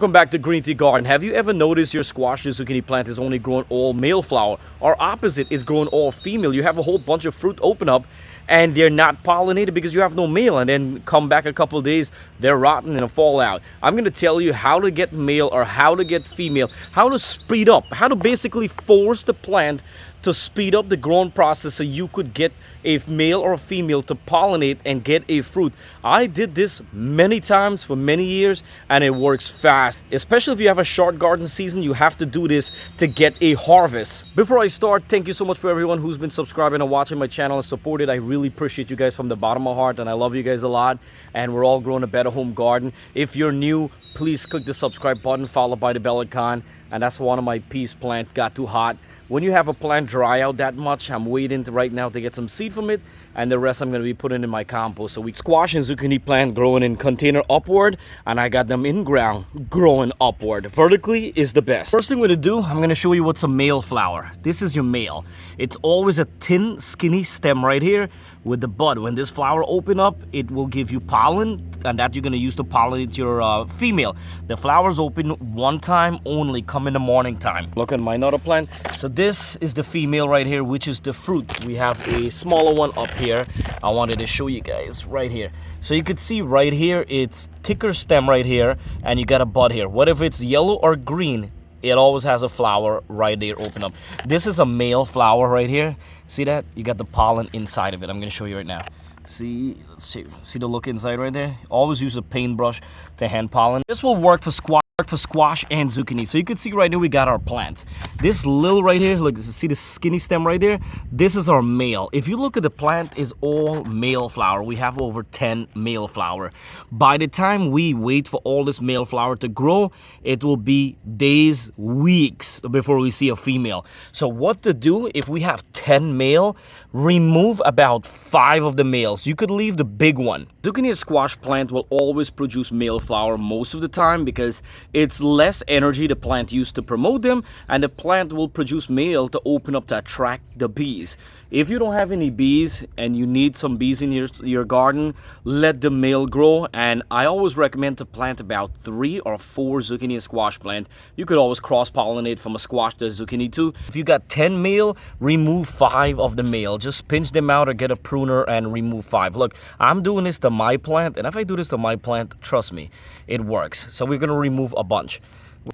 Welcome back to GreenTGarden. Have you ever noticed your squash or zucchini plant is only growing all male flower, or opposite, is growing all female? You have a whole bunch of fruit open up and they're not pollinated because you have no male, and then come back a couple of days, they're rotten and fall out. I'm going to tell you how to get male or how to get female, how to speed up, how to basically force the plant to speed up the growing process so you could get a male or a female to pollinate and get a fruit. I did this many times for many years and it works fast. Especially if you have a short garden season, you have to do this to get a harvest. Before I start, thank you so much for everyone who's been subscribing and watching my channel and supported. I really appreciate you guys from the bottom of my heart, and I love you guys a lot, and we're all growing a better home garden. If you're new, please click the subscribe button followed by the bell icon. And that's one of my peas plant got too hot. When you have a plant dry out that much, I'm waiting right now to get some seed from it, and the rest I'm going to be putting in my compost. So we squash and zucchini plant growing in container upward, and I got them in ground growing upward. Vertically is the best. First thing we're going to do, I'm going to show you what's a male flower. This is your male. It's always a thin, skinny stem right here with the bud. When this flower open up, it will give you pollen, and that you're going to use to pollinate your female. The flowers open one time only, come in the morning time. Look at my another plant. So this is the female right here, which is the fruit. We have a smaller one up here. I wanted to show you guys right here. So you could see right here, it's thicker stem right here, and you got a bud here. Whatever it's yellow or green, it always has a flower right there open up. This is a male flower right here. See that? You got the pollen inside of it. I'm going to show you right now. See, let's see the look inside right there. Always use a paintbrush to hand pollen. This will work for squash and zucchini. So you can see right here we got our plants. This little right here, look, see the skinny stem right there? This is our male. If you look at the plant, is all male flower. We have over 10 male flower. By the time we wait for all this male flower to grow, it will be days, weeks before we see a female. So what to do if we have 10 male? Remove about 5 of the males. You could leave the big one. Zucchini and squash plant will always produce male flower most of the time because it's less energy the plant used to promote them, and the plant will produce male to open up to attract the bees. If you don't have any bees and you need some bees in your garden, let the male grow. And I always recommend to plant about 3 or 4 zucchini and squash plant. You could always cross-pollinate from a squash to a zucchini too. If you got 10 male, remove 5 of the male. Just pinch them out or get a pruner and remove 5. Look, I'm doing this to my plant, and if I do this to my plant, trust me, it works. So we're going to remove a bunch.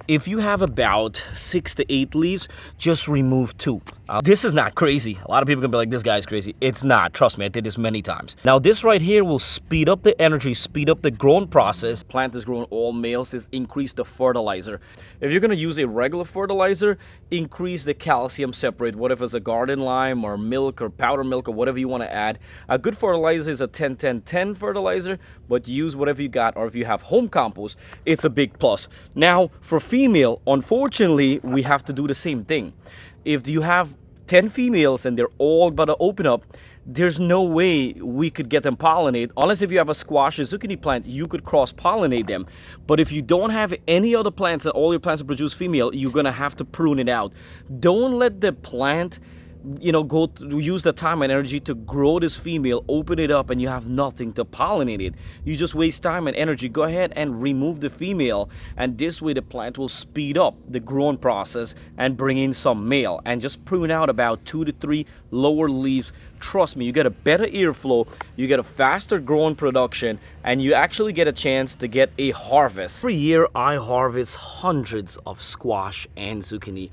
If you have about 6 to 8 leaves, just remove 2. This is not crazy. A lot of people can be like, this guy's crazy. It's not. Trust me, I did this many times. Now, this right here will speed up the energy, speed up the growing process. Plant is growing all males, is increase the fertilizer. If you're going to use a regular fertilizer, increase the calcium separate, whatever it's a garden lime or milk or powder milk or whatever you want to add. A good fertilizer is a 10-10-10 fertilizer, but use whatever you got, or if you have home compost, it's a big plus. Now, for female, unfortunately, we have to do the same thing. If you have 10 females and they're all about to open up, there's no way we could get them pollinate. Unless if you have a squash or zucchini plant, you could cross-pollinate them. But if you don't have any other plants and all your plants produce female, you're going to have to prune it out. Don't let the plant go to use the time and energy to grow this female, open it up, and you have nothing to pollinate it. You just waste time and energy. Go ahead and remove the female, and this way the plant will speed up the growing process and bring in some male. And just prune out about 2 to 3 lower leaves. Trust me, you get a better airflow, you get a faster growing production, and you actually get a chance to get a harvest. Every year I harvest hundreds of squash and zucchini.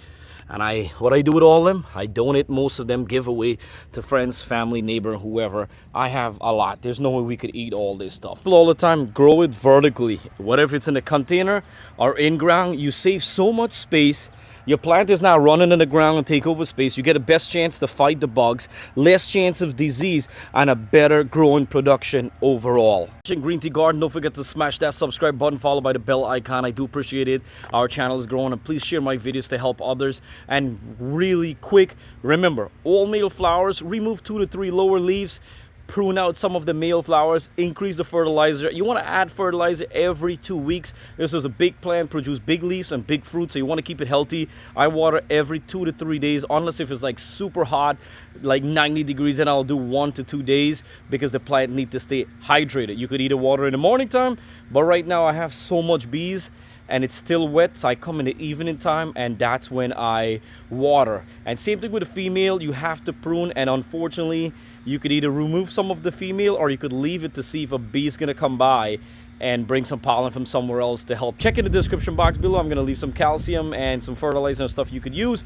And what I do with all of them, I donate most of them, give away to friends, family, neighbor, whoever. I have a lot. There's no way we could eat all this stuff. All the time, grow it vertically. Whatever it's in a container or in ground, you save so much space. Your plant is not running in the ground and take over space. You get a best chance to fight the bugs, less chance of disease, and a better growing production overall. GreenTGarden, don't forget to smash that subscribe button followed by the bell icon. I do appreciate it. Our channel is growing, and please share my videos to help others. And really quick, remember, all male flowers, remove 2 to 3 lower leaves. Prune out some of the male flowers, increase the fertilizer. You want to add fertilizer every 2 weeks. This is a big plant, produce big leaves and big fruit, so you want to keep it healthy. I water every 2 to 3 days, unless if it's like super hot, like 90 degrees, then I'll do 1 to 2 days because the plant needs to stay hydrated. You could either water in the morning time, but right now I have so much bees and it's still wet, so I come in the evening time, and that's when I water. And same thing with the female, you have to prune, and unfortunately you could either remove some of the female or you could leave it to see if a bee is gonna come by and bring some pollen from somewhere else to help. Check in the description box below. I'm gonna leave some calcium and some fertilizer and stuff you could use.